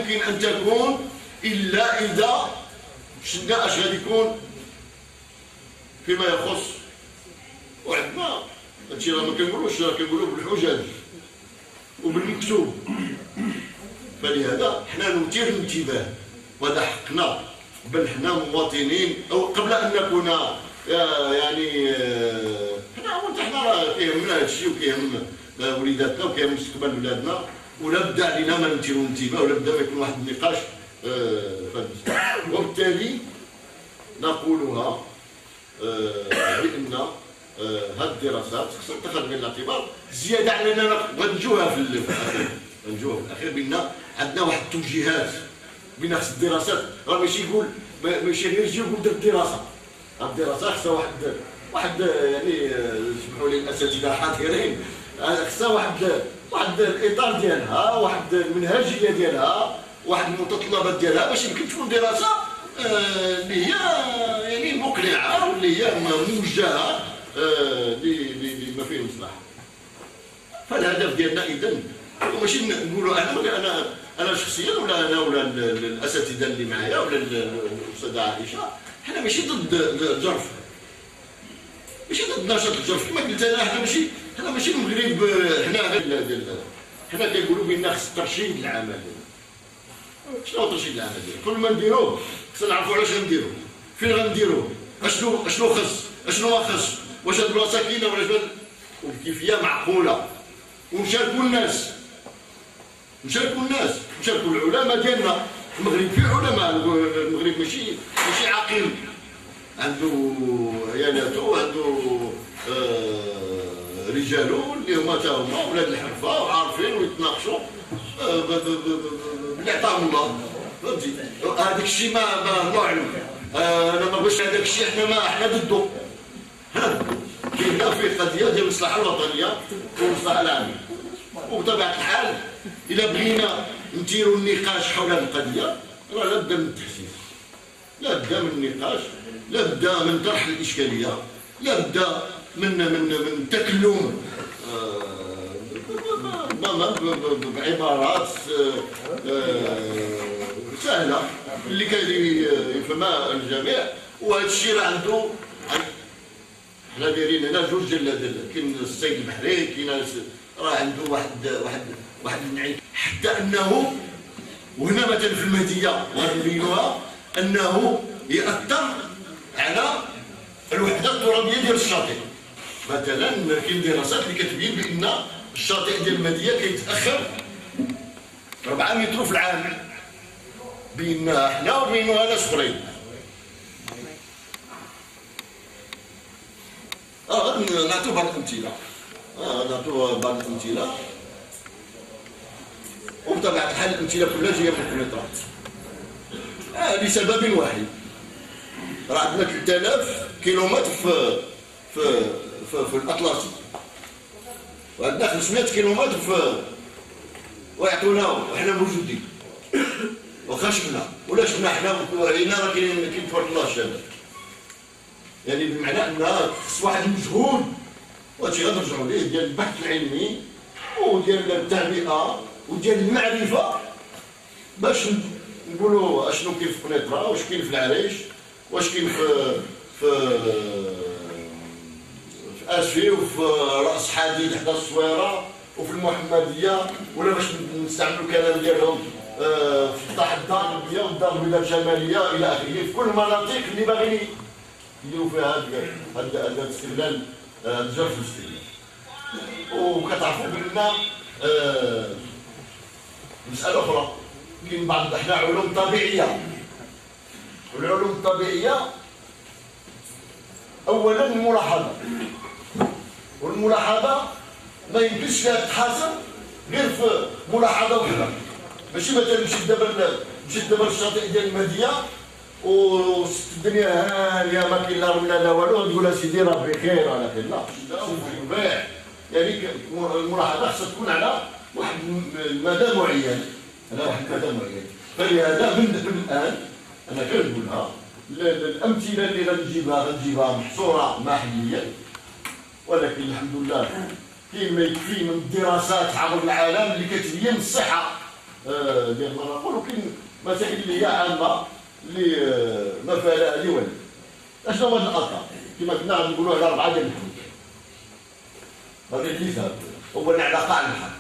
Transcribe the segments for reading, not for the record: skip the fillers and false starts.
يمكن أن تكون إلا إذا شفنا اش غادي يكون فيما يخص. وعندنا هادشي راه ما كنقولوش، راه كنقولو بالحجج وبالمكتوب. فلهذا حنا نثير الانتباه، وهذا حقنا، بل حنا مواطنين، أو قبل أن نكون يعني حنا راه كيهمنا هادشي وكيهم وليداتنا وكيهم مستقبل ولادنا، ولا بدا علينا ما نثيروا الانتباه، ولا بدا ما يكون واحد النقاش وبالتالي نقولها بأن هذه الدراسات خصها تاخذ بعين الاعتبار، زياده على اننا غنجوها في الاخير، غنجوها في الاخير بان عندنا واحد التوجيهات بين خص الدراسات. راه ماشي يقول، ماشي غير يجي يقول درت دراسه، الدراسه خصها واحد يعني سمحوا لي الاساتذه الحاضرين، خصها واحد الاطار ديالها، واحد المنهجيه ديالها، واحد المتطلبات ديالها، باش يمكن تكون دراسه اللي هي يعني مقنعه واللي هي موجهه لما فيه المصلحه. فالهدف ديالنا اذا ماشي نقولوا انا شخصيا ولا انا ولا الاساتذه اللي معايا ولا الاستاذه عائشه، حنا ماشي ضد الجرف، ماشي ضد نشاط الجرف. كما قلت انا حنا ماشي المغرب، حنا كنقولوا بان خص ترشيد العمل. شنو هو ترشيد العمل؟ كل ما نديروه خصنا نعرفوا علاش غنديروه، فين غنديروه، اشنو خص، اشنو ما خص، واش هاد البلاصه كاينه ولا وبكيفيه معقوله، ونشاركوا الناس، نشاركوا العلماء ديالنا. المغرب فيه علماء، المغرب ماشي عقيم، عنده عيالاته، عنده رجالو اللي هما تا هما ولاد الحرفه وعارفين ويتناقشوا باللي عطاهم الله. فهمتي؟ هذاك الشيء ما معلوم، انا ما بغيتش هذاك الشيء، حنا ضده. كاين فيه قضيه ديال المصلحه الوطنيه والمصلحه العامه، وبطبيعه الحال الا بغينا نديروا النقاش حول هذه القضيه راه لابد من التحسيس، لابد من النقاش، لابد من طرح الاشكاليه، لابد من التكلم بعبارات سهله اللي يفهمها الجميع. وهذا الشيء راه عنده، حنا دايرين هنا جوج كاين السيد البحري، كاين راه عنده واحد النعيم، حتى انه وهنا مثلا في المهديه غنبينوها انه ياثر على الوحده الترابيه ديال الشاطئ. مثلا كاين دراسات اللي كتبين بان الشاطئ ديال المهديه كيتاخر 4 متر في العام بيننا حنا وبين ناس اخرين. نعطيو بعض الامثله، وبطبيعه الحال الامثله كلها جايه من الكونيطرات لسبب واحد. راه عندنا 3000 كيلومتر في الاطلسي، وعندنا 500 كيلومتر ويعطونا وحنا موجودين، واخا شفنا ولا شفنا حنا هنا راه كاين تبارك الله الشباب. يعني بمعنى ان خص واحد المجهود، وهادشي غنرجعوا ليه، ديال البحث العلمي وديال التعبئه وديال المعرفه، باش نقولوا اشنو كاين في قنيطره، واش كاين في العريش، واش كاين في اسفي، وفي راس حديد حدا الصويره، وفي المحمديه، ولا باش نستعملوا الكلام ديالهم في سطح الدار البيضاء والدار البيضاء الشماليه الى اخره، في كل المناطق اللي باغيين يديروا فيها هذا الاستغلال، الجرف الاستغلال. وكتعرفوا بان مساله اخرى، كاين بعض حنا علوم طبيعيه، والعلوم الطبيعيه اولا الملاحظه، والملاحظه ما يمكنش لها تتحاسب غير في ملاحظه وحده. ماشي مثلا مشيت دابا للشاطئ ديال المهديه وشفت الدنيا هانيه ما كاين لا رمله لا والو، تقول اسيدي راه بخير على خير، لا بايع. يعني الملاحظه خصها تكون على واحد المدى معين، فلهذا من الان انا كنقولها، الامثله اللي غنجيبها محصوره محليا، ولكن الحمد لله كاين ما يكفي من الدراسات عبر العالم اللي كتبين الصحه ديال المناقول، وكاين مسائل اللي هي عامه اللي ما فيها لا هذه ولا. اشنو هو هاد الاثار؟ كما كنا غنقولوا على 4 ديال الحدود. هذا اللي سهل. اولا على قاع البحر.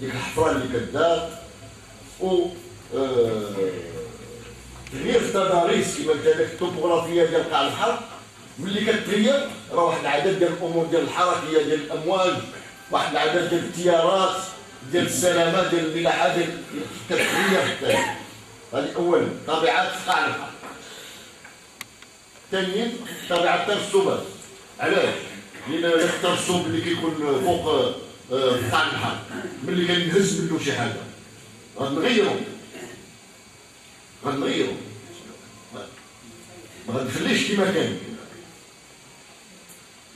ديك الحفره اللي كدار و تغيير في التضاريس كما قلت لك الطوبوغرافيه ديال قاع البحر ملي كتغير راه واحد العدد ديال الامور ديال الحركيه ديال الامواج، واحد العدد ديال التيارات ديال السلامه ديال الملاحه ديال كتغير حتى هذه اولا طبيعه قاع البحر. ثانيا طبيعه الترسبات. علاش؟ لان الترسب اللي كيكون فوق قاع البحر ملي كنهز منه شي حاجه غنغيرو ما غنخليش كيما كان.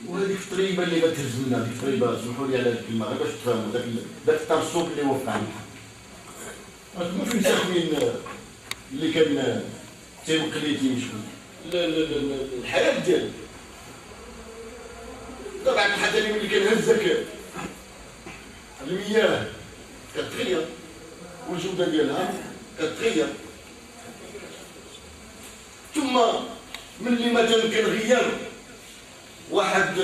وهذيك التريبه اللي غتهز لنا، ديك التريبه سمحوا لي على هذه الكلمه غير باش تفهموا داك الترسب اللي هو في قاع البحر. ما فين ساكنين اللي كان تيمقليتي شكون الحياه ديالو. طبعا الحاجه اللي ملي كنهزك المياه كتغير والجوده ديالها كتغير. ثم ملي مثلا كنغير واحد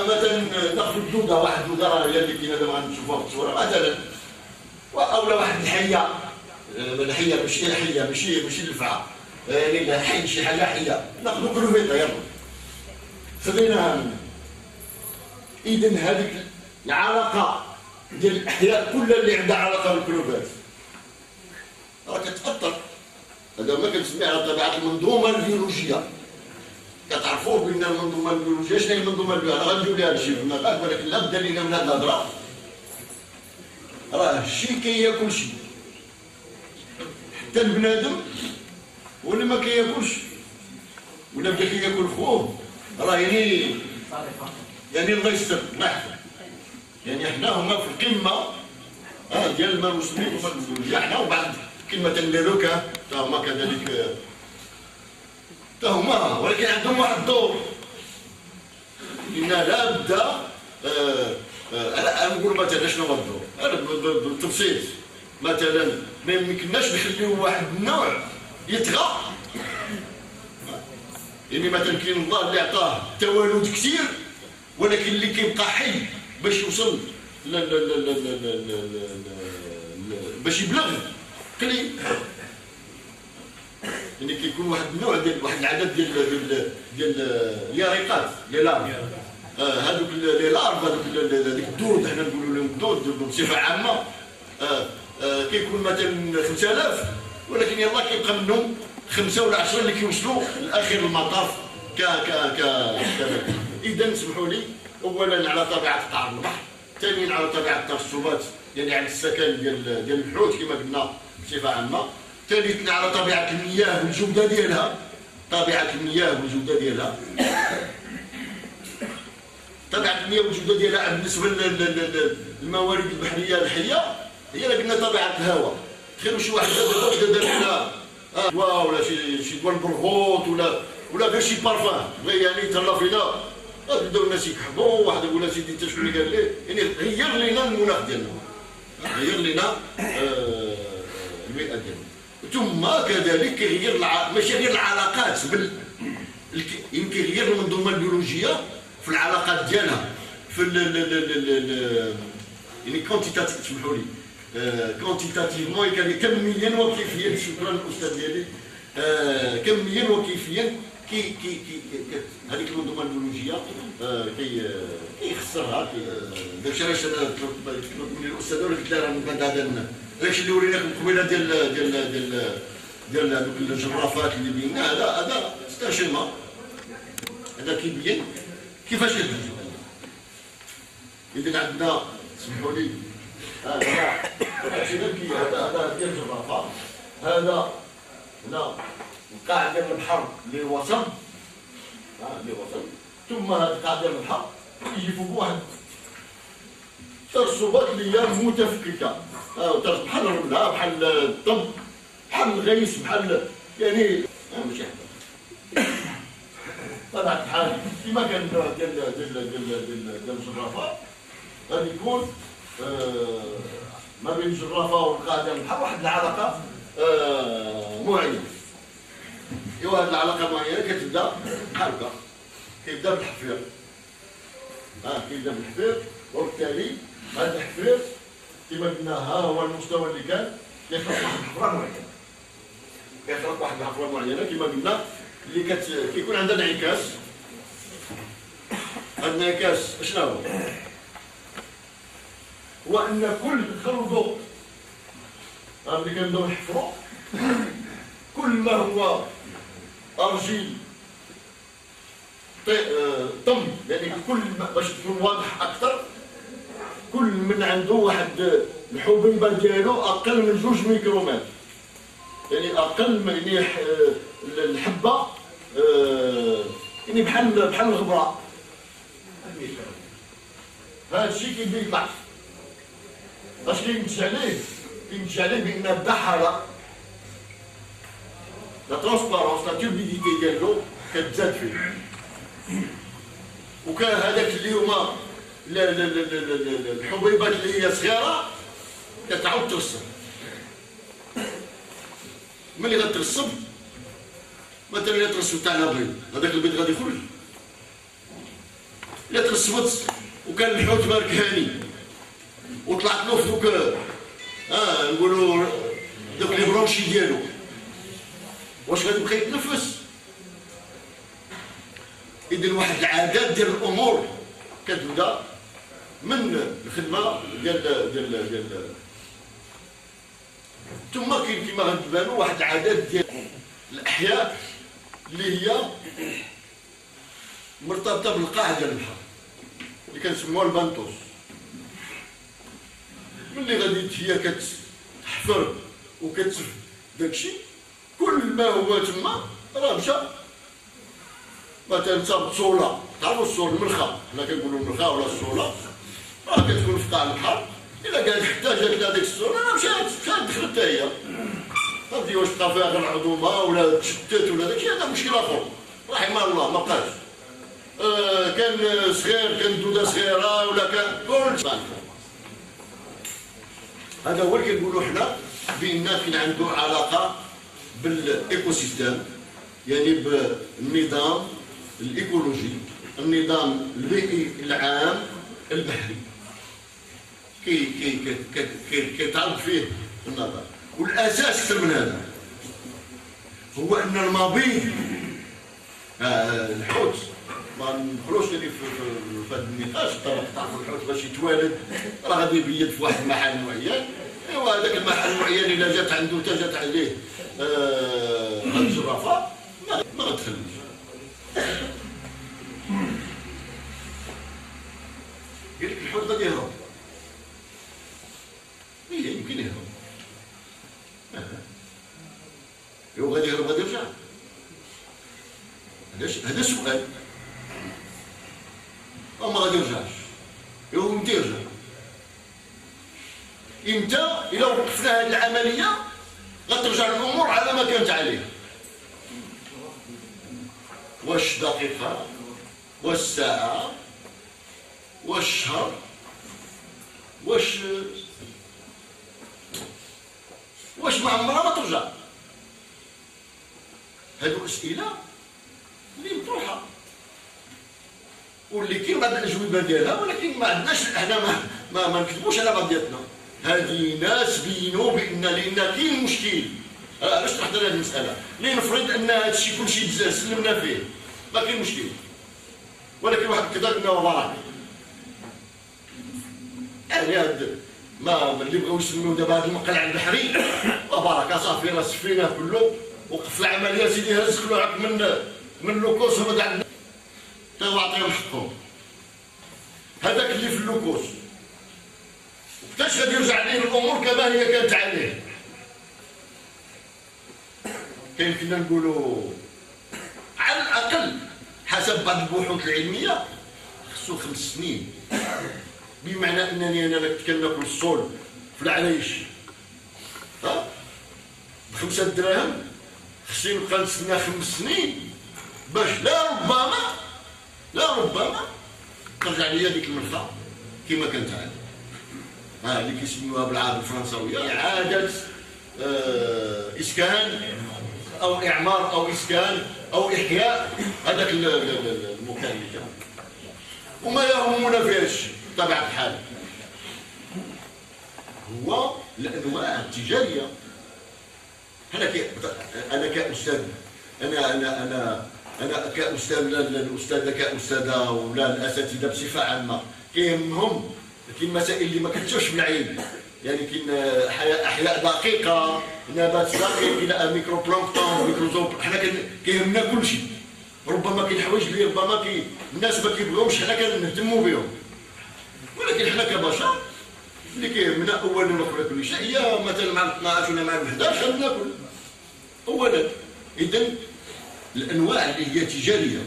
مثلا ناخذ الدوده، واحد الدوده راه هي اللي كاينه دابا غنشوفوها في التصويره مثلا، اولا واحد الحيه ماشي حيه ماشي الفعه، يعني حي شي حاجه حيه ناخذ كروفيطه يلا خذيناها منها. اذا هذيك العلاقه ديال الاحياء كلها اللي عندها علاقه بالكروفات راه كتاثر. هذا ما كنسميه على طبيعه المنظومه البيولوجيه. كتعرفوا بان المنظومه البيولوجيه شنو هي المنظومه البيولوجيه؟ انا غنجيب لها شي في المقال، ولكن لا بد لينا من هذه الهضره. راه الشيء كياكل شيء، حتى البنادم واللي ما كياكلش ولا بدا كياكل خوه راه يعني الله يستر الله يحفظ. يعني حنا هما في القمه ديال المسلمين هما البيولوجيا حنا، وبعد كلمه الليروكا تا هما كذلك تا هما، ولكن عندهم واحد الدور. لان لا بد انا نقول مثلا شنو هو الدور؟ انا بالتبسيط مثلا ما يمكنناش نخليو واحد النوع يطغى. يعني مثلا كاين الله اللي عطاه توالد كثير، ولكن اللي كيبقى حي باش يوصل باش يبلغ قليل. يعني كيكون واحد النوع ديال واحد العدد ديال اليارقات لي لارف، هذوك لي لارف هذوك الدود حنا نقولوا لهم الدود بصفه عامه، كيكون مثلا 5000 ولكن يلاه كيبقى منهم 5 ولا 10 اللي كيوصلوا لاخر المطاف اذا اسمحوا لي اولا على طبيعه قاع البحر، ثانيا على طبيعه الترسبات يعني على السكن ديال الحوت كما قلنا بصفه عامه، ثالثا على طبيعه المياه والجوده ديالها، طبيعه المياه والجوده ديالها، طبيعه المياه والجوده ديالها بالنسبه للموارد البحريه الحيه هي قلنا طبيعه الهواء. تخيلوا شي واحد دار لنا دواء ولا شي دواء البرغوث ولا غير شي بارفان بغى يعني يتهلا فينا، بداو الناس يكحبوا، واحد يقول سيدي انت شكون اللي قال ليه؟ يعني غير لنا المناخ ديالنا، غير لنا البيئه ديالنا. ثم كذلك كيغير ماشي غير العلاقات يمكن يغير المنظومه البيولوجيه في العلاقات ديالها في يعني كونتيتاتيف، اسمحوا لي كونتيتاتيفمون يعني كميا وكيفيا. شكرا الاستاذ ديالي. كميا وكيفيا هذيك المنظومه البيولوجيه كيخسرها. داكشي علاش انا طلبت من الاستاذ ولا قلت لها من بعد هذا داكشي اللي وريناكم قبيله ديال هذوك الجرافات اللي بينا، هذا ستاشيما، هذا كيبين كيفاش يخرجوا. اذا عندنا اسمحوا لي هذا ديال الجرافه، هذا هنا القاع ديال البحر اللي وصل ثم هذا القاع ديال البحر يجي فوق واحد ترسبات اللي هي متفككه، بحال الرمله بحال الطب بحال الغيث بحال يعني ماشي حدا طبعا بحال كيما كان النوع ديال الجرافه غادي يكون ما بين الجرافه والقاعده البحر واحد العلاقه معينه. ايوا هذه العلاقه معينه كتبدا بحال هكا، كيبدا بالحفير، كيبدا بالحفير، وبالتالي هذا الحفير كما قلنا ها هو المستوى اللي كان كيخلق واحد الحفره معينه، كيخلق واحد الحفره معينه كما قلنا اللي كيكون عندها انعكاس. هذا الانعكاس شنو هو؟ هو ان كل خلطو اللي كنبداو نحفرو كل ما هو ارجيل طم، يعني كل باش تكون واضح اكثر كل من عنده واحد الحبيبه ديالو اقل من 2 ميكرومتر، يعني اقل من يعني الحبه يعني بحال الغبره. هذا الشيء كيبدا يطلع. اش كينتج عليه؟ كينتج عليه بان بدا حاله لا ترونسبارونس، لا توربيديتي ديالو كتزاد فيه. وكان هذاك اللي هما الحبيبات اللي هي صغيره كتعاود ترسب. ملي غترسب مثلا الا ترسبت على بيض، هذاك البيض غادي يخرج. الا ترسبت وكان الحوت مارك هاني وطلعت له في دوك نقولوا دوك لي برونشي ديالو، واش غادي يبقى يتنفس؟ إذن واحد العادات ديال الامور كتبدا من الخدمه ديال ثم كاين كما غتبانوا واحد العادات ديال الاحياء اللي هي مرتبطه بالقاع ديال البحر اللي كنسموها البانتوس. ملي غادي هي كتحفر وكتسف داكشي كل ما هو تما راه مشى. مثلا صابت صوله، تعرفوا الصول المرخى، حنا كنقولوا المرخى ولا الصوله، راه كتكون في قاع البحر. الا كانت احتاجت لهذيك الصوله راه مشات دخلت حتى هي. فهمتي واش بقى فيها غير العظومه ولا تشتت ولا داكشي، هذا مشكل اخر رحم الله ما بقاش. كان صغير، كان دوده صغيره ولا كان كلشي. هذا هو اللي كنقولوا حنا بان كاين عنده علاقه بالايكو سيستم، يعني بالنظام الايكولوجي، النظام البيئي العام البحري. كيتعرض فيه النظر. والاساس اكثر من هذا هو ان المبيض الحوت ما ندخلوش في هذا النقاش. طبعا تعرفوا الحوت باش يتوالد راه غادي يبيض في واحد المحل معين. ايوا هذاك المحل المعين الا جات عنده حتى جات عليه هاد الجرافه ما غتخليش. قال لك الحوت غادي يهرب. يمكن يهرب. ايوا غادي يهرب غادي يرجع. هذا سؤال. أو ما غادي يرجعش. ايوا متى يرجع؟ امتى؟ إلا وقفنا هذه العملية غترجع الأمور على ما كانت عليه. واش دقيقة؟ واش ساعة؟ واش شهر؟ واش ما عمرها ما ترجع؟ هذو أسئلة اللي مطروحة واللي كاين بعض الأجوبة ديالها، ولكن ما عندناش حنا ما نكذبوش على بعضياتنا. هذه ناس بينوا بان لان كاين مشكل. علاش طرحت هذه المساله؟ لنفرض ان هذا الشيء كلشي سلمنا فيه ما كاين مشكل، ولكن واحد كذا قلنا وبارك. يعني هاد ما اللي بغاو يسميو دابا هذا المقلع البحري وبارك صافي راه سفيناه كله وقف العمليه. سيدي هز كلوعك من لوكوس وبدا عندنا تا واعطيهم حقهم. هذاك اللي في اللوكوس وقتاش غادي يرجع عليه الامور كما هي كانت عليه؟ كاين كنا نقولوا على الاقل حسب بعض البحوث العلميه خصو 5 سنين. بمعنى انني انا كناكل الصول في العريش ب5 دراهم، خصني نبقى نستنى 5 سنين باش لا ربما ترجع لي ديك المرخى كما كانت عادي. اللي كيسميوها بالعربيه الفرنساويه اعاده اسكان او اعمار او اسكان او احياء هذاك المكان اللي كان. وما يهمنا فيهاش بطبيعه الحال هو الانواع التجاريه. انا كاستاذ، انا كاستاذ، الاستاذه كاستاذه ولا الاساتذه بصفه عامه كاين مسائل اللي ما كتشوفش بالعين، يعني كاين احياء دقيقه، نبات دقيق الى ميكرو بلانكتون ميكروزوم. حنا كيهمنا كل شيء. ربما كاين حوايج اللي ربما الناس ما كيبغيوش حنا كنهتموا بهم، ولكن حنا كبشر اللي كيهمنا اولا ناكل كل شيء. هي مثلا مع 12 ولا مع 11 ناكل اولا. اذا الانواع اللي هي تجاريه